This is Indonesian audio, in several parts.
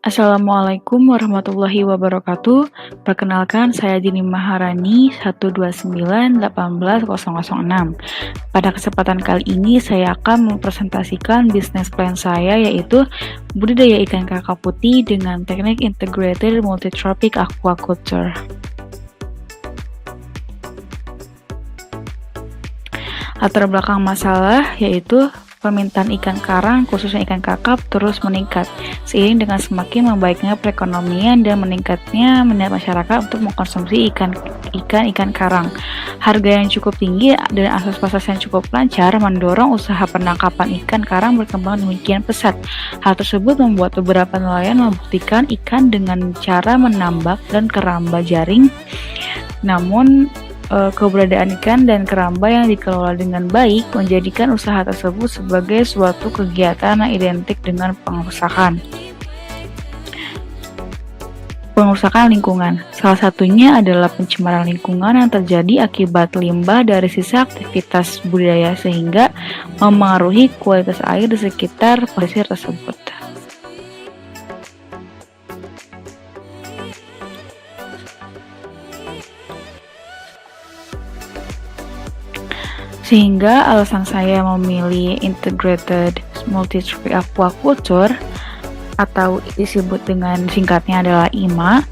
Assalamualaikum warahmatullahi wabarakatuh. Perkenalkan, saya Dini Maharani 129181006. Pada kesempatan kali ini, saya akan mempresentasikan bisnis plan saya, yaitu budidaya ikan kakap putih dengan teknik integrated multitropic aquaculture. Latar belakang masalah yaitu permintaan ikan karang, khususnya ikan kakap, terus meningkat seiring dengan semakin membaiknya perekonomian dan meningkatnya minat masyarakat untuk mengkonsumsi ikan karang. Harga yang cukup tinggi dan akses pasar yang cukup lancar mendorong usaha penangkapan ikan karang berkembang demikian pesat. Hal tersebut membuat beberapa nelayan membuktikan ikan dengan cara menambak dan keramba jaring. Namun keberadaan ikan dan keramba yang dikelola dengan baik menjadikan usaha tersebut sebagai suatu kegiatan yang identik dengan pengusahaan lingkungan. Salah satunya adalah pencemaran lingkungan yang terjadi akibat limbah dari sisa aktivitas budidaya sehingga memengaruhi kualitas air di sekitar pesisir tersebut. Sehingga alasan saya memilih integrated multitropic aquaculture atau disebut dengan singkatnya adalah IMA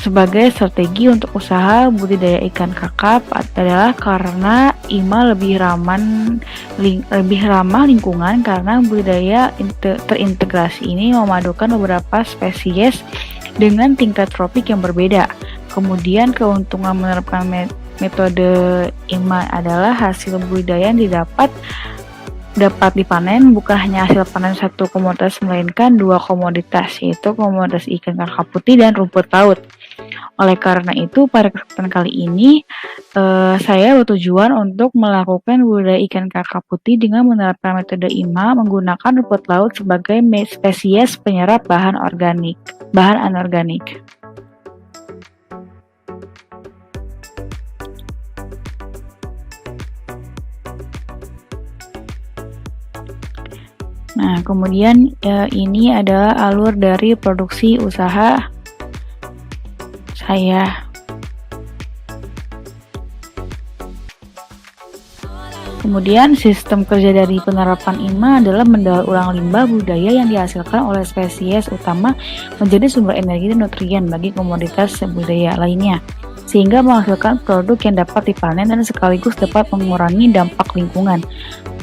sebagai strategi untuk usaha budidaya ikan kakap adalah karena IMA lebih ramah lingkungan karena budidaya terintegrasi ini memadukan beberapa spesies dengan tingkat tropik yang berbeda. Kemudian keuntungan menerapkan metode IMA adalah hasil budidaya yang dapat dipanen bukan hanya hasil panen satu komoditas melainkan dua komoditas, yaitu komoditas ikan kakap putih dan rumput laut. Oleh karena itu, pada kesempatan kali ini saya bertujuan untuk melakukan budidaya ikan kakap putih dengan menerapkan metode IMA menggunakan rumput laut sebagai spesies penyerap bahan anorganik. Nah, kemudian ini adalah alur dari produksi usaha saya. Kemudian sistem kerja dari penerapan IMA adalah mendaur ulang limbah budidaya yang dihasilkan oleh spesies utama menjadi sumber energi dan nutrien bagi komoditas budidaya lainnya, sehingga menghasilkan produk yang dapat dipanen dan sekaligus dapat mengurangi dampak lingkungan.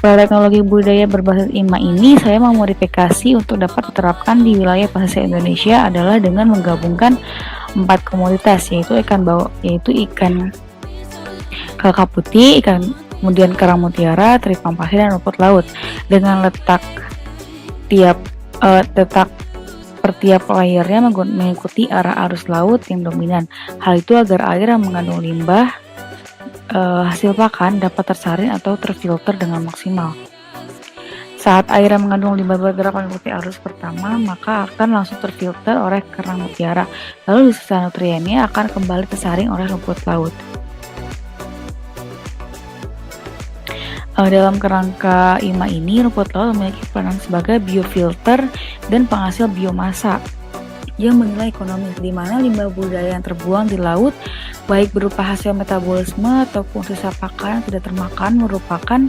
Pada teknologi budidaya berbasis IMA ini, saya memodifikasi untuk dapat diterapkan di wilayah pesisir Indonesia adalah dengan menggabungkan 4 komoditas, yaitu ikan kakap putih, kemudian kerang mutiara, teripang pasir, dan rumput laut dengan letak per tiap layernya mengikuti arah arus laut yang dominan. Hal itu agar air yang mengandung limbah hasil pakan dapat tersaring atau terfilter dengan maksimal. Saat air yang mengandung limbah bergerak mengikuti arus pertama, maka akan langsung terfilter oleh kerang mutiara, lalu sisa nutriennya akan kembali tersaring oleh rumput laut. Dalam kerangka IMA ini, rumput laut memiliki peranan sebagai biofilter dan penghasil biomasa yang bernilai ekonomi, di mana limbah budidaya yang terbuang di laut, baik berupa hasil metabolisme ataupun sisa pakan yang tidak termakan, merupakan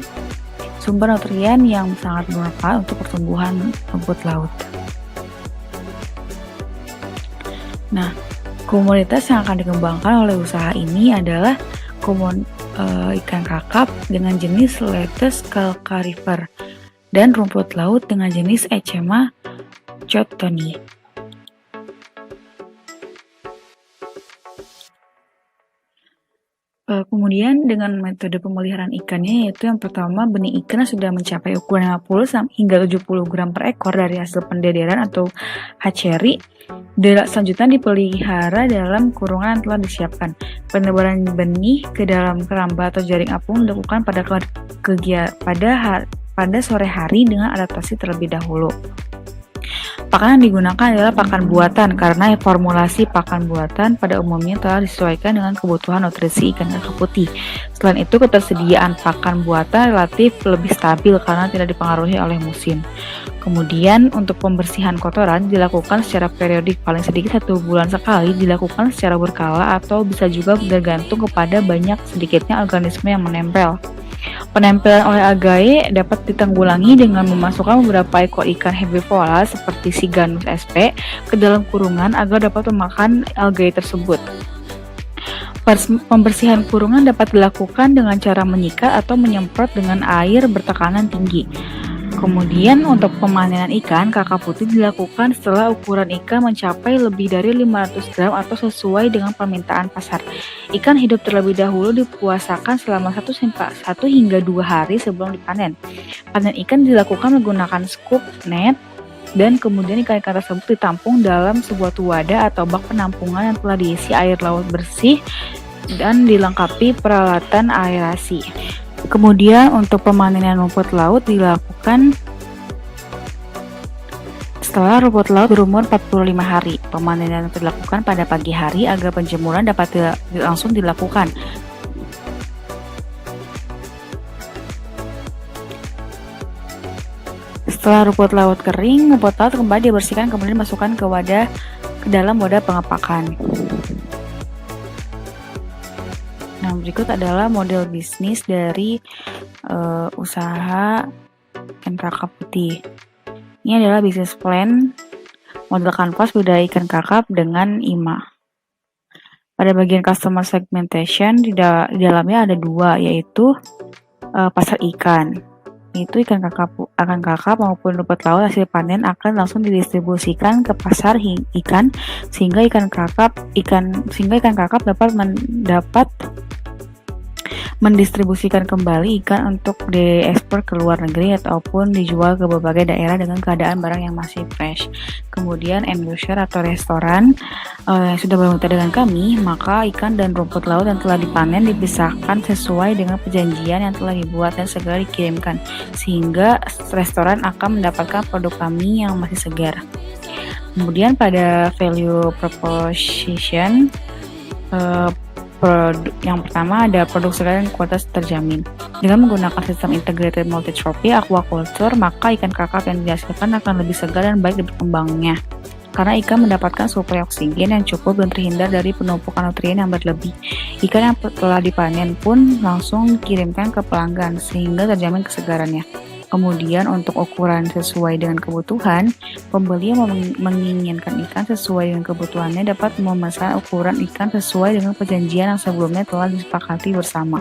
sumber nutrien yang sangat bermanfaat untuk pertumbuhan rumput laut. Nah, komoditas yang akan dikembangkan oleh usaha ini adalah ikan kakap dengan jenis Lettuce calcarifer dan rumput laut dengan jenis Echema chottoni. Kemudian dengan metode pemeliharaan ikannya, yaitu yang pertama, benih ikan sudah mencapai ukuran 50 hingga 70 gram per ekor dari hasil pendederan atau hatchery. Selanjutnya dipelihara dalam kurungan yang telah disiapkan. Penebaran benih ke dalam keramba atau jaring apung dilakukan pada sore hari dengan adaptasi terlebih dahulu. Pakan yang digunakan adalah pakan buatan karena formulasi pakan buatan pada umumnya telah disesuaikan dengan kebutuhan nutrisi ikan kakap putih. Selain itu, ketersediaan pakan buatan relatif lebih stabil karena tidak dipengaruhi oleh musim. Kemudian untuk pembersihan kotoran dilakukan secara periodik, paling sedikit 1 bulan sekali, dilakukan secara berkala atau bisa juga bergantung kepada banyak sedikitnya organisme yang menempel. Penempelan oleh algae dapat ditanggulangi dengan memasukkan beberapa ekor ikan herbivora seperti Siganus sp ke dalam kurungan agar dapat memakan algae tersebut. Pembersihan kurungan dapat dilakukan dengan cara menyikat atau menyemprot dengan air bertekanan tinggi. Kemudian untuk pemanenan ikan, kakap putih dilakukan setelah ukuran ikan mencapai lebih dari 500 gram atau sesuai dengan permintaan pasar. Ikan hidup terlebih dahulu dipuasakan selama 1 hingga 2 hari sebelum dipanen. Panen ikan dilakukan menggunakan scoop, net, dan kemudian ikan-ikan tersebut ditampung dalam sebuah wadah atau bak penampungan yang telah diisi air laut bersih dan dilengkapi peralatan aerasi. Kemudian untuk pemanenan rumput laut dilakukan setelah rumput laut berumur 45 hari. Pemanenan dilakukan pada pagi hari agar penjemuran dapat langsung dilakukan. Setelah rumput laut kering, rumput laut kembali dibersihkan kemudian dimasukkan ke dalam wadah pengepakan. Nah, berikut adalah model bisnis dari usaha ikan kakap putih. Ini adalah bisnis plan model kanvas budidaya ikan kakap dengan IMA. Pada bagian customer segmentation di dalamnya ada 2, yaitu pasar ikan. Itu ikan kakap maupun rumput laut hasil panen akan langsung didistribusikan ke pasar ikan sehingga ikan kakap dapat mendistribusikan kembali ikan untuk diekspor ke luar negeri ataupun dijual ke berbagai daerah dengan keadaan barang yang masih fresh. Kemudian end user atau restoran yang sudah bermitra dengan kami, maka ikan dan rumput laut yang telah dipanen dipisahkan sesuai dengan perjanjian yang telah dibuat dan segera dikirimkan, sehingga restoran akan mendapatkan produk kami yang masih segar. Kemudian pada value proposition, yang pertama ada produk segar dan kualitas terjamin. Dengan menggunakan sistem integrated multi-trophy aquaculture, maka ikan kakap yang dihasilkan akan lebih segar dan baik berkembangnya. Karena ikan mendapatkan suplai oksigen yang cukup dan terhindar dari penumpukan nutrien yang berlebih. Ikan yang telah dipanen pun langsung dikirimkan ke pelanggan sehingga terjamin kesegarannya. Kemudian untuk ukuran sesuai dengan kebutuhan, pembeli yang menginginkan ikan sesuai dengan kebutuhannya dapat memesan ukuran ikan sesuai dengan perjanjian yang sebelumnya telah disepakati bersama.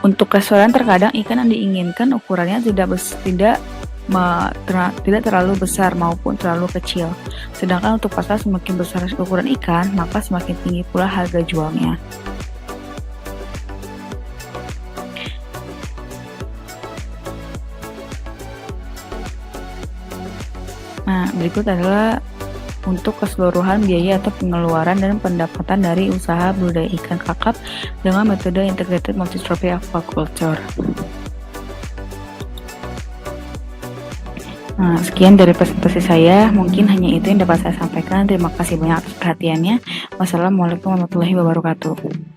Untuk restoran terkadang ikan yang diinginkan ukurannya tidak terlalu besar maupun terlalu kecil. Sedangkan untuk pasar semakin besar ukuran ikan, maka semakin tinggi pula harga jualnya. Nah, berikut adalah untuk keseluruhan biaya atau pengeluaran dan pendapatan dari usaha budidaya ikan kakap dengan metode integrated multi-trophy aquaculture. Nah, sekian dari presentasi saya. Mungkin hanya itu yang dapat saya sampaikan. Terima kasih banyak atas perhatiannya. Wassalamualaikum warahmatullahi wabarakatuh.